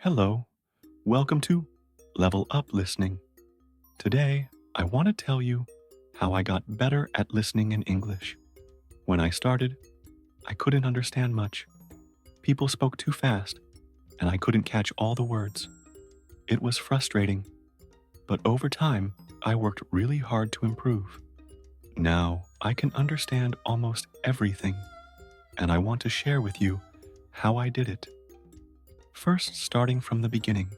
Hello, welcome to Level Up Listening. Today, I want to tell you how I got better at listening in English. When I started, I couldn't understand much. People spoke too fast, and I couldn't catch all the words. It was frustrating, but over time, I worked really hard to improve. Now, I can understand almost everything, and I want to share with you how I did it. First, starting from the beginning.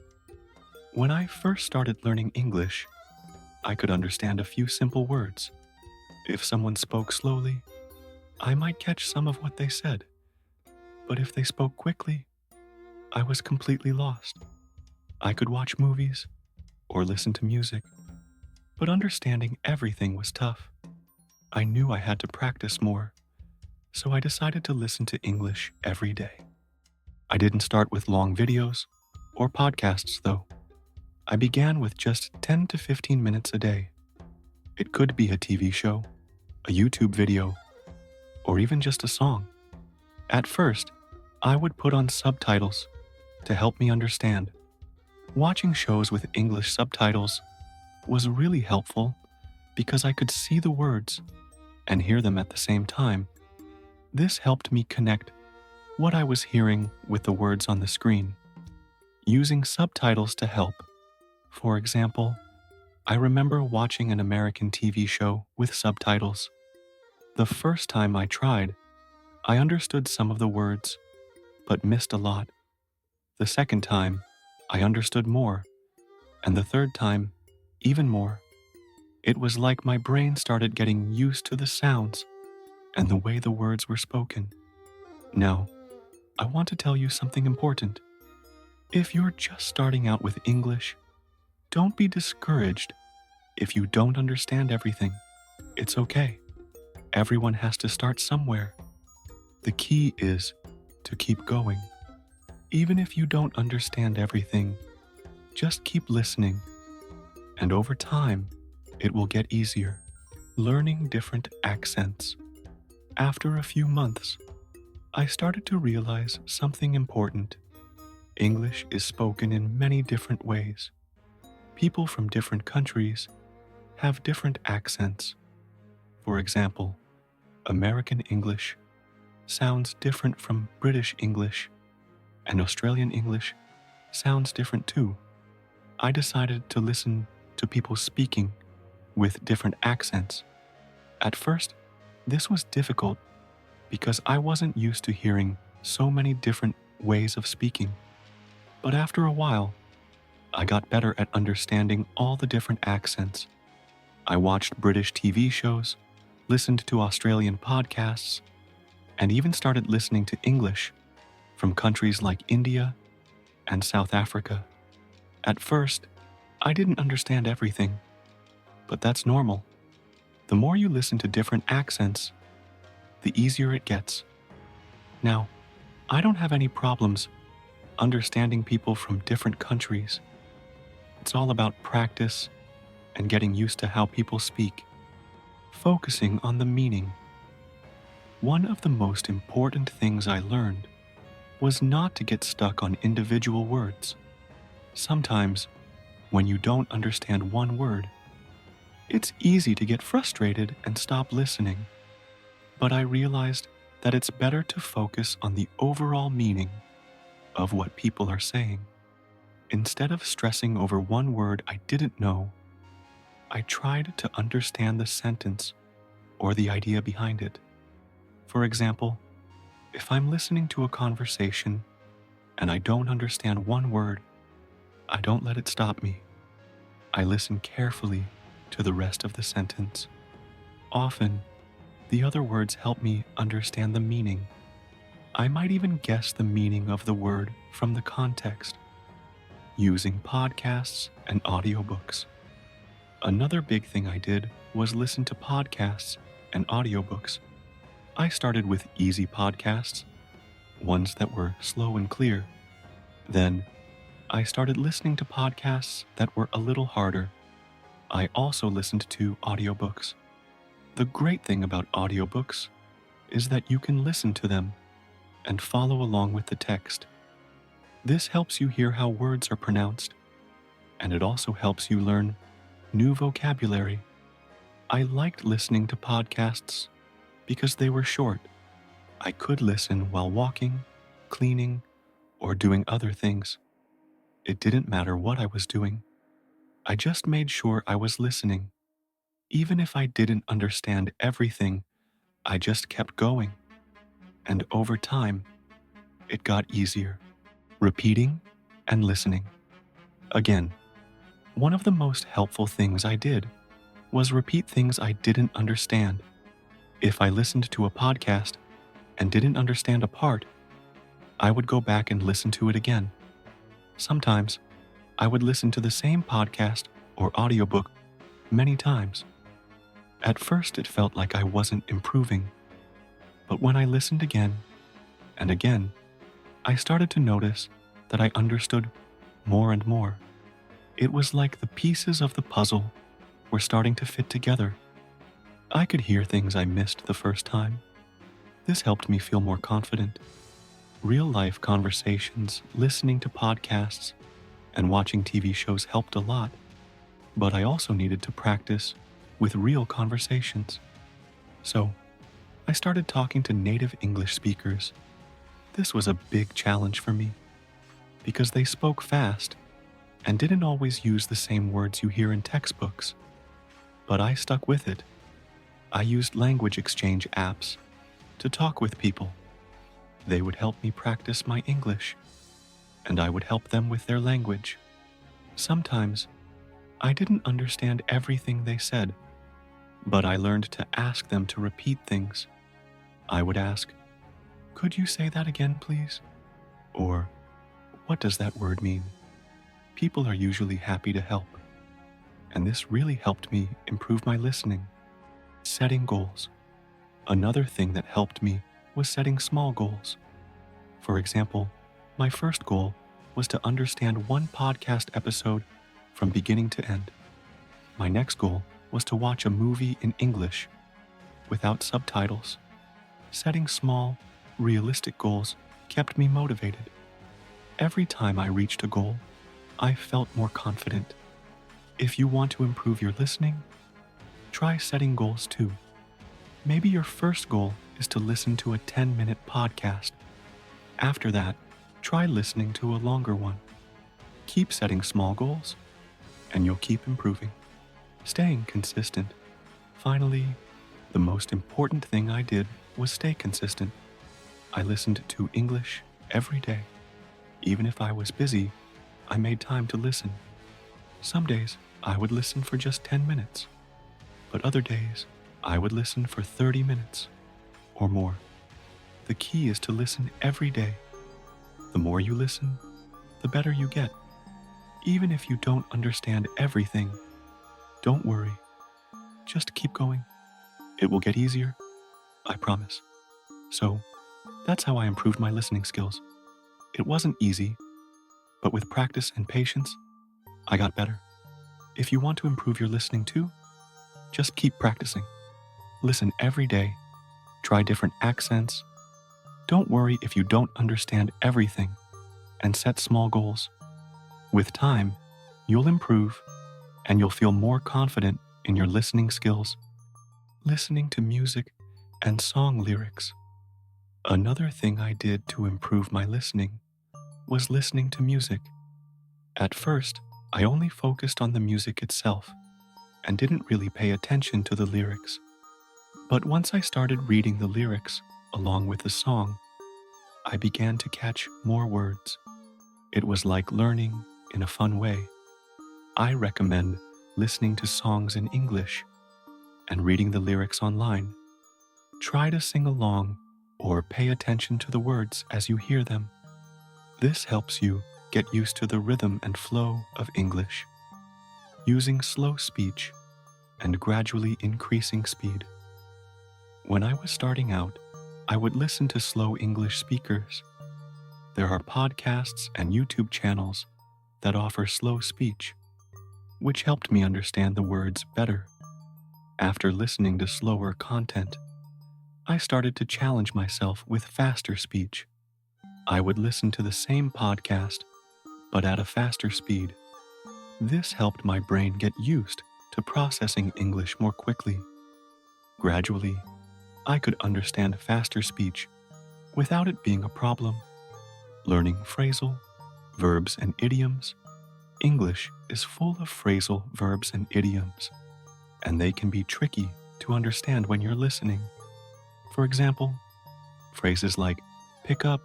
When I first started learning English, I could understand a few simple words. If someone spoke slowly, I might catch some of what they said. But if they spoke quickly, I was completely lost. I could watch movies or listen to music, but understanding everything was tough. I knew I had to practice more, so I decided to listen to English every day. I didn't start with long videos or podcasts, though. I began with just 10 to 15 minutes a day. It could be a TV show, a YouTube video, or even just a song. At first, I would put on subtitles to help me understand. Watching shows with English subtitles was really helpful because I could see the words and hear them at the same time. This helped me connect what I was hearing with the words on the screen. Using subtitles to help. For example, I remember watching an American TV show with subtitles. The first time I tried, I understood some of the words, but missed a lot. The second time, I understood more, and the third time, even more. It was like my brain started getting used to the sounds and the way the words were spoken. Now, I want to tell you something important. If you're just starting out with English, don't be discouraged if you don't understand everything. It's okay. Everyone has to start somewhere. The key is to keep going. Even if you don't understand everything, just keep listening. And over time, it will get easier. Learning different accents. After a few months, I started to realize something important. English is spoken in many different ways. People from different countries have different accents. For example, American English sounds different from British English, and Australian English sounds different too. I decided to listen to people speaking with different accents. At first, this was difficult because I wasn't used to hearing so many different ways of speaking. But after a while, I got better at understanding all the different accents. I watched British TV shows, listened to Australian podcasts, and even started listening to English from countries like India and South Africa. At first, I didn't understand everything, but that's normal. The more you listen to different accents, the easier it gets. Now, I don't have any problems understanding people from different countries. It's all about practice and getting used to how people speak. Focusing on the meaning. One of the most important things I learned was not to get stuck on individual words. Sometimes, when you don't understand one word, it's easy to get frustrated and stop listening. But I realized that it's better to focus on the overall meaning of what people are saying. Instead of stressing over one word I didn't know, I tried to understand the sentence or the idea behind it. For example, if I'm listening to a conversation and I don't understand one word, I don't let it stop me. I listen carefully to the rest of the sentence. Often, the other words help me understand the meaning. I might even guess the meaning of the word from the context, using podcasts and audiobooks. Another big thing I did was listen to podcasts and audiobooks. I started with easy podcasts, ones that were slow and clear. Then, I started listening to podcasts that were a little harder. I also listened to audiobooks. The great thing about audiobooks is that you can listen to them and follow along with the text. This helps you hear how words are pronounced, and it also helps you learn new vocabulary. I liked listening to podcasts because they were short. I could listen while walking, cleaning, or doing other things. It didn't matter what I was doing. I just made sure I was listening. Even if I didn't understand everything, I just kept going. And over time, it got easier. Repeating and listening. Again, one of the most helpful things I did was repeat things I didn't understand. If I listened to a podcast and didn't understand a part, I would go back and listen to it again. Sometimes, I would listen to the same podcast or audiobook many times. At first, it felt like I wasn't improving, but when I listened again and again, I started to notice that I understood more and more. It was like the pieces of the puzzle were starting to fit together. I could hear things I missed the first time. This helped me feel more confident. Real-life conversations, listening to podcasts, and watching TV shows helped a lot, but I also needed to practice with real conversations. So, I started talking to native English speakers. This was a big challenge for me because they spoke fast and didn't always use the same words you hear in textbooks. But I stuck with it. I used language exchange apps to talk with people. They would help me practice my English, and I would help them with their language. Sometimes, I didn't understand everything they said, but I learned to ask them to repeat things. I would ask, "Could you say that again, please?" Or, "What does that word mean?" People are usually happy to help, and this really helped me improve my listening. Setting goals. Another thing that helped me was setting small goals. For example, my first goal was to understand one podcast episode from beginning to end. My next goal was to watch a movie in English without subtitles. Setting small, realistic goals kept me motivated. Every time I reached a goal, I felt more confident. If you want to improve your listening, try setting goals too. Maybe your first goal is to listen to a 10-minute podcast. After that, try listening to a longer one. Keep setting small goals, and you'll keep improving. Staying consistent. Finally, the most important thing I did was stay consistent. I listened to English every day. Even if I was busy, I made time to listen. Some days, I would listen for just 10 minutes, but other days, I would listen for 30 minutes or more. The key is to listen every day. The more you listen, the better you get. Even if you don't understand everything, don't worry. Just keep going. It will get easier, I promise. So, that's how I improved my listening skills. It wasn't easy, but with practice and patience, I got better. If you want to improve your listening too, just keep practicing. Listen every day. Try different accents. Don't worry if you don't understand everything, and set small goals. With time, you'll improve, and you'll feel more confident in your listening skills. Listening to music and song lyrics. Another thing I did to improve my listening was listening to music. At first, I only focused on the music itself and didn't really pay attention to the lyrics. But once I started reading the lyrics along with the song, I began to catch more words. It was like learning in a fun way. I recommend listening to songs in English and reading the lyrics online. Try to sing along or pay attention to the words as you hear them. This helps you get used to the rhythm and flow of English, using slow speech and gradually increasing speed. When I was starting out, I would listen to slow English speakers. There are podcasts and YouTube channels that offer slow speech, which helped me understand the words better. After listening to slower content, I started to challenge myself with faster speech. I would listen to the same podcast, but at a faster speed. This helped my brain get used to processing English more quickly. Gradually, I could understand faster speech without it being a problem. Learning phrasal, verbs, and idioms. English is full of phrasal verbs and idioms, and they can be tricky to understand when you're listening. For example, phrases like pick up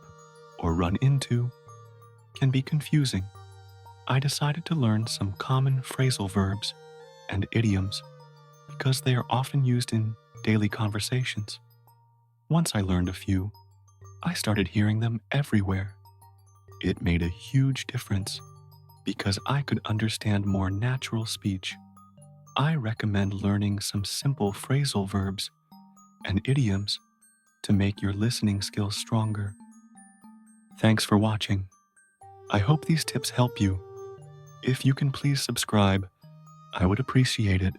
or run into can be confusing. I decided to learn some common phrasal verbs and idioms because they are often used in daily conversations. Once I learned a few, I started hearing them everywhere. It made a huge difference because I could understand more natural speech. I recommend learning some simple phrasal verbs and idioms to make your listening skills stronger. Thanks for watching. I hope these tips help you. If you can please subscribe, I would appreciate it.